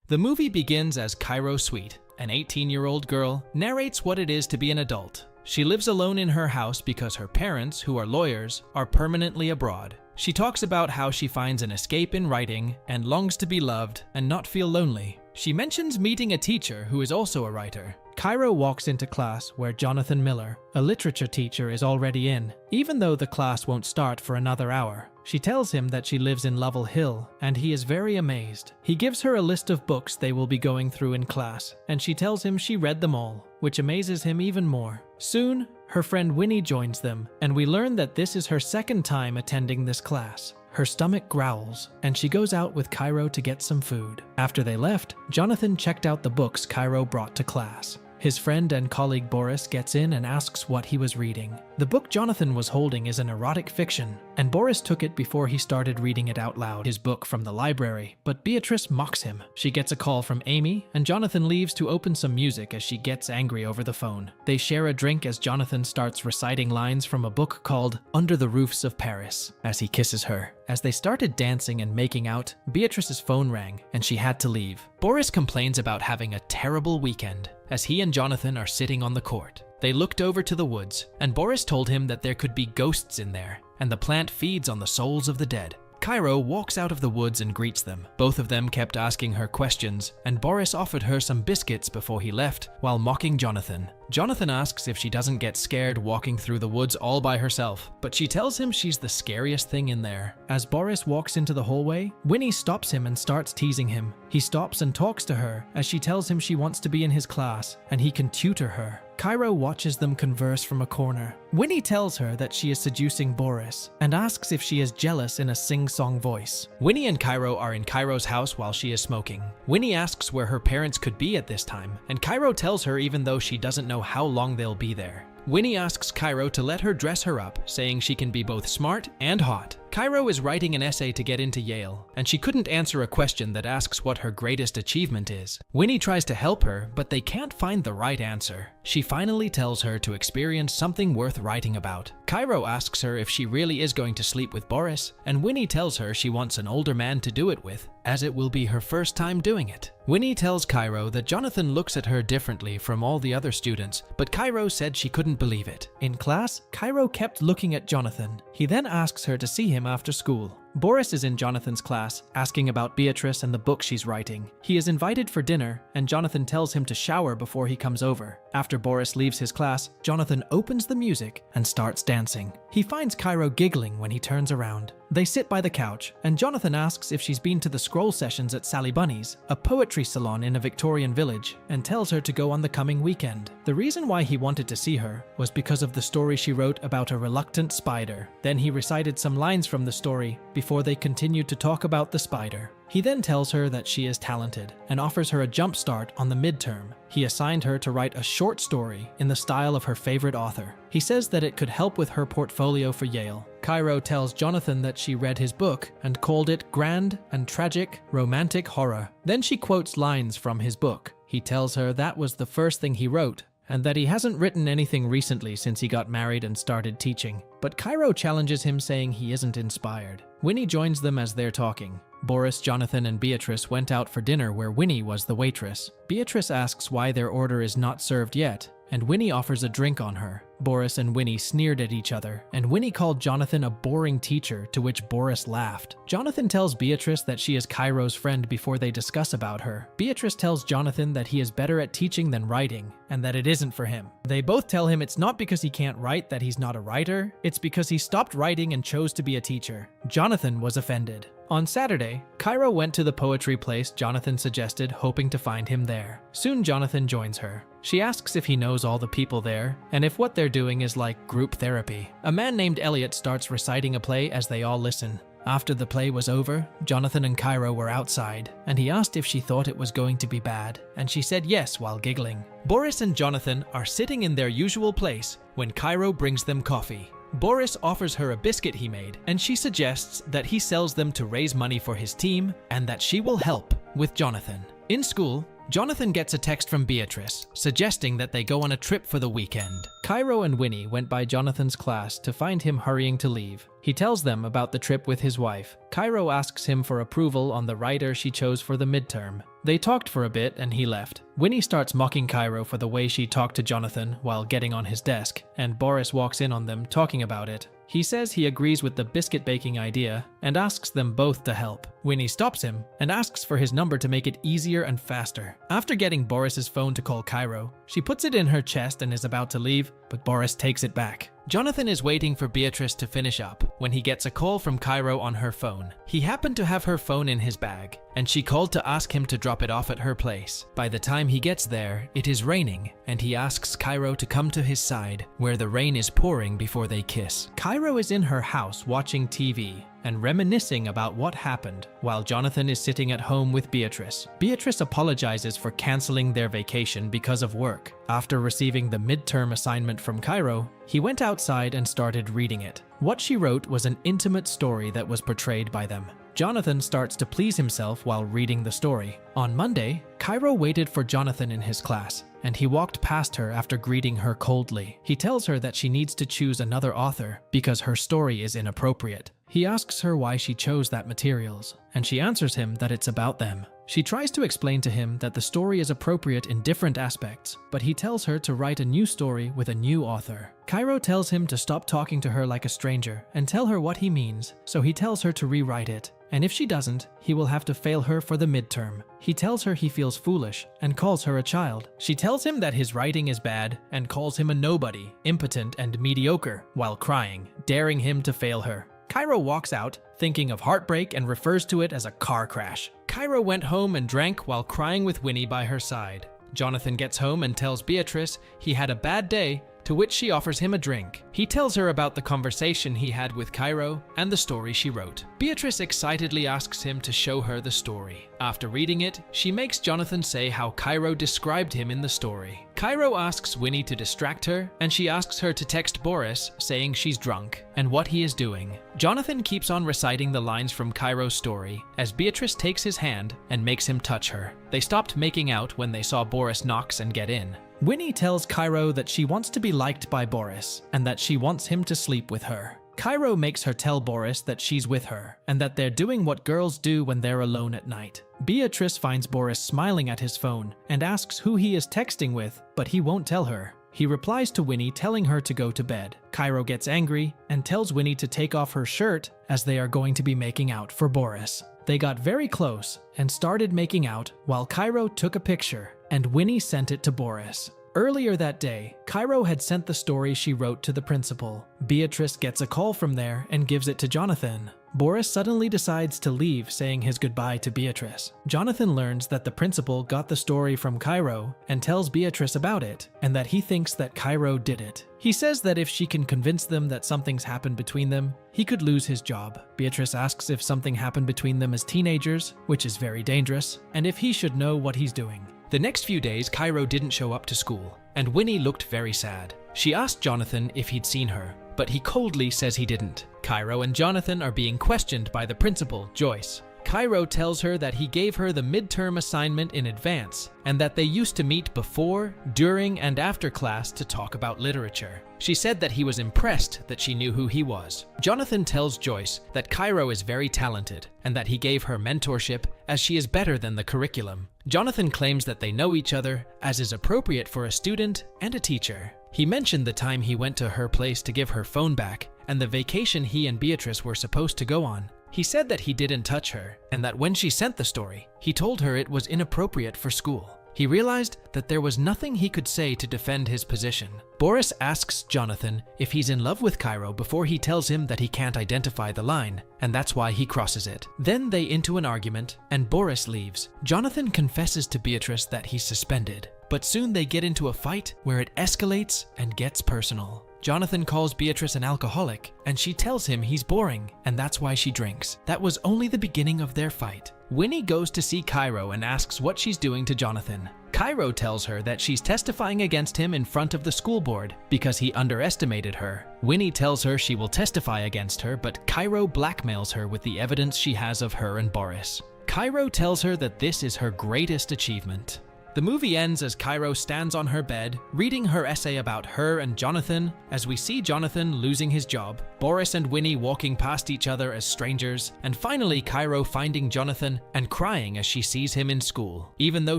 The movie begins as Cairo Sweet, an 18-year-old girl, narrates what it is to be an adult. She lives alone in her house because her parents, who are lawyers, are permanently abroad. She talks about how she finds an escape in writing and longs to be loved and not feel lonely. She mentions meeting a teacher who is also a writer. Cairo walks into class where Jonathan Miller, a literature teacher, is already in, even though the class won't start for another hour. She tells him that she lives in Lovell Hill, and he is very amazed. He gives her a list of books they will be going through in class, and she tells him she read them all, which amazes him even more. Soon, her friend Winnie joins them, and we learn that this is her second time attending this class. Her stomach growls, and she goes out with Cairo to get some food. After they left, Jonathan checked out the books Cairo brought to class. His friend and colleague Boris gets in and asks what he was reading. The book Jonathan was holding is an erotic fiction, and Boris took it before he started reading it out loud, his book from the library, but Beatrice mocks him. She gets a call from Amy, and Jonathan leaves to open some music as she gets angry over the phone. They share a drink as Jonathan starts reciting lines from a book called Under the Roofs of Paris, as he kisses her. As they started dancing and making out, Beatrice's phone rang, and she had to leave. Boris complains about having a terrible weekend, as he and Jonathan are sitting on the court. They looked over to the woods, and Boris told him that there could be ghosts in there, and the plant feeds on the souls of the dead. Cairo walks out of the woods and greets them. Both of them kept asking her questions, and Boris offered her some biscuits before he left, while mocking Jonathan. Jonathan asks if she doesn't get scared walking through the woods all by herself, but she tells him she's the scariest thing in there. As Boris walks into the hallway, Winnie stops him and starts teasing him. He stops and talks to her as she tells him she wants to be in his class, and he can tutor her. Cairo watches them converse from a corner. Winnie tells her that she is seducing Boris and asks if she is jealous in a sing-song voice. Winnie and Cairo are in Cairo's house while she is smoking. Winnie asks where her parents could be at this time, and Cairo tells her even though she doesn't know how long they'll be there. Winnie asks Cairo to let her dress her up, saying she can be both smart and hot. Cairo is writing an essay to get into Yale, and she couldn't answer a question that asks what her greatest achievement is. Winnie tries to help her, but they can't find the right answer. She finally tells her to experience something worth writing about. Cairo asks her if she really is going to sleep with Boris, and Winnie tells her she wants an older man to do it with, as it will be her first time doing it. Winnie tells Cairo that Jonathan looks at her differently from all the other students, but Cairo said she couldn't believe it. In class, Cairo kept looking at Jonathan. He then asks her to see him after school. Boris is in Jonathan's class, asking about Beatrice and the book she's writing. He is invited for dinner, and Jonathan tells him to shower before he comes over. After Boris leaves his class, Jonathan opens the music and starts dancing. He finds Cairo giggling when he turns around. They sit by the couch, and Jonathan asks if she's been to the scroll sessions at Sally Bunny's, a poetry salon in a Victorian village, and tells her to go on the coming weekend. The reason why he wanted to see her was because of the story she wrote about a reluctant spider. Then he recited some lines from the story before they continued to talk about the spider. He then tells her that she is talented and offers her a jump start on the midterm. He assigned her to write a short story in the style of her favorite author. He says that it could help with her portfolio for Yale. Cairo tells Jonathan that she read his book and called it grand and tragic romantic horror. Then she quotes lines from his book. He tells her that was the first thing he wrote, and that he hasn't written anything recently since he got married and started teaching. But Cairo challenges him, saying he isn't inspired. Winnie joins them as they're talking. Boris, Jonathan, and Beatrice went out for dinner where Winnie was the waitress. Beatrice asks why their order is not served yet, and Winnie offers a drink on her. Boris and Winnie sneered at each other, and Winnie called Jonathan a boring teacher, to which Boris laughed. Jonathan tells Beatrice that she is Cairo's friend before they discuss about her. Beatrice tells Jonathan that he is better at teaching than writing, and that it isn't for him. They both tell him it's not because he can't write that he's not a writer, it's because he stopped writing and chose to be a teacher. Jonathan was offended. On Saturday, Cairo went to the poetry place Jonathan suggested, hoping to find him there. Soon Jonathan joins her. She asks if he knows all the people there, and if what they're doing is like group therapy. A man named Elliot starts reciting a play as they all listen. After the play was over, Jonathan and Cairo were outside, and he asked if she thought it was going to be bad, and she said yes while giggling. Boris and Jonathan are sitting in their usual place when Cairo brings them coffee. Boris offers her a biscuit he made, and she suggests that he sells them to raise money for his team and that she will help with Jonathan. In school, Jonathan gets a text from Beatrice suggesting that they go on a trip for the weekend. Cairo and Winnie went by Jonathan's class to find him hurrying to leave. He tells them about the trip with his wife. Cairo asks him for approval on the writer she chose for the midterm. They talked for a bit and he left. Winnie starts mocking Cairo for the way she talked to Jonathan while getting on his desk, and Boris walks in on them talking about it. He says he agrees with the biscuit baking idea and asks them both to help. Winnie stops him and asks for his number to make it easier and faster. After getting Boris's phone to call Cairo, she puts it in her chest and is about to leave, but Boris takes it back. Jonathan is waiting for Beatrice to finish up when he gets a call from Cairo on her phone. He happened to have her phone in his bag, and she called to ask him to drop it off at her place. By the time he gets there, it is raining, and he asks Cairo to come to his side, where the rain is pouring before they kiss. Cairo is in her house watching TV and reminiscing about what happened while Jonathan is sitting at home with Beatrice. Beatrice apologizes for canceling their vacation because of work. After receiving the midterm assignment from Cairo, he went outside and started reading it. What she wrote was an intimate story that was portrayed by them. Jonathan starts to please himself while reading the story. On Monday, Cairo waited for Jonathan in his class, and he walked past her after greeting her coldly. He tells her that she needs to choose another author because her story is inappropriate. He asks her why she chose that materials, and she answers him that it's about them. She tries to explain to him that the story is appropriate in different aspects, but he tells her to write a new story with a new author. Cairo tells him to stop talking to her like a stranger and tell her what he means, so he tells her to rewrite it. And if she doesn't, he will have to fail her for the midterm. He tells her he feels foolish and calls her a child. She tells him that his writing is bad and calls him a nobody, impotent and mediocre, while crying, daring him to fail her. Cairo walks out, thinking of heartbreak, and refers to it as a car crash. Cairo went home and drank while crying with Winnie by her side. Jonathan gets home and tells Beatrice he had a bad day, to which she offers him a drink. He tells her about the conversation he had with Cairo and the story she wrote. Beatrice excitedly asks him to show her the story. After reading it, she makes Jonathan say how Cairo described him in the story. Cairo asks Winnie to distract her, and she asks her to text Boris saying she's drunk and what he is doing. Jonathan keeps on reciting the lines from Cairo's story as Beatrice takes his hand and makes him touch her. They stopped making out when they saw Boris knocks and get in. Winnie tells Cairo that she wants to be liked by Boris and that she wants him to sleep with her. Cairo makes her tell Boris that she's with her and that they're doing what girls do when they're alone at night. Beatrice finds Boris smiling at his phone and asks who he is texting with, but he won't tell her. He replies to Winnie telling her to go to bed. Cairo gets angry and tells Winnie to take off her shirt as they are going to be making out for Boris. They got very close and started making out while Cairo took a picture and Winnie sent it to Boris. Earlier that day, Cairo had sent the story she wrote to the principal. Beatrice gets a call from there and gives it to Jonathan. Boris suddenly decides to leave, saying his goodbye to Beatrice. Jonathan learns that the principal got the story from Cairo and tells Beatrice about it, and that he thinks that Cairo did it. He says that if she can convince them that something's happened between them, he could lose his job. Beatrice asks if something happened between them as teenagers, which is very dangerous, and if he should know what he's doing. The next few days, Cairo didn't show up to school, and Winnie looked very sad. She asked Jonathan if he'd seen her, but he coldly says he didn't. Cairo and Jonathan are being questioned by the principal, Joyce. Cairo tells her that he gave her the midterm assignment in advance and that they used to meet before, during, and after class to talk about literature. She said that he was impressed that she knew who he was. Jonathan tells Joyce that Cairo is very talented and that he gave her mentorship as she is better than the curriculum. Jonathan claims that they know each other as is appropriate for a student and a teacher. He mentioned the time he went to her place to give her phone back and the vacation he and Beatrice were supposed to go on. He said that he didn't touch her, and that when she sent the story, he told her it was inappropriate for school. He realized that there was nothing he could say to defend his position. Boris asks Jonathan if he's in love with Cairo before he tells him that he can't identify the line, and that's why he crosses it. Then they into an argument, and Boris leaves. Jonathan confesses to Beatrice that he's suspended, but soon they get into a fight where it escalates and gets personal. Jonathan calls Beatrice an alcoholic, and she tells him he's boring, and that's why she drinks. That was only the beginning of their fight. Winnie goes to see Cairo and asks what she's doing to Jonathan. Cairo tells her that she's testifying against him in front of the school board because he underestimated her. Winnie tells her she will testify against her, but Cairo blackmails her with the evidence she has of her and Boris. Cairo tells her that this is her greatest achievement. The movie ends as Cairo stands on her bed, reading her essay about her and Jonathan, as we see Jonathan losing his job, Boris and Winnie walking past each other as strangers, and finally Cairo finding Jonathan and crying as she sees him in school. Even though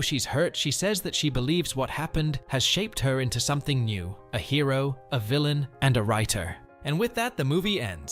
she's hurt, she says that she believes what happened has shaped her into something new, a hero, a villain, and a writer. And with that, the movie ends.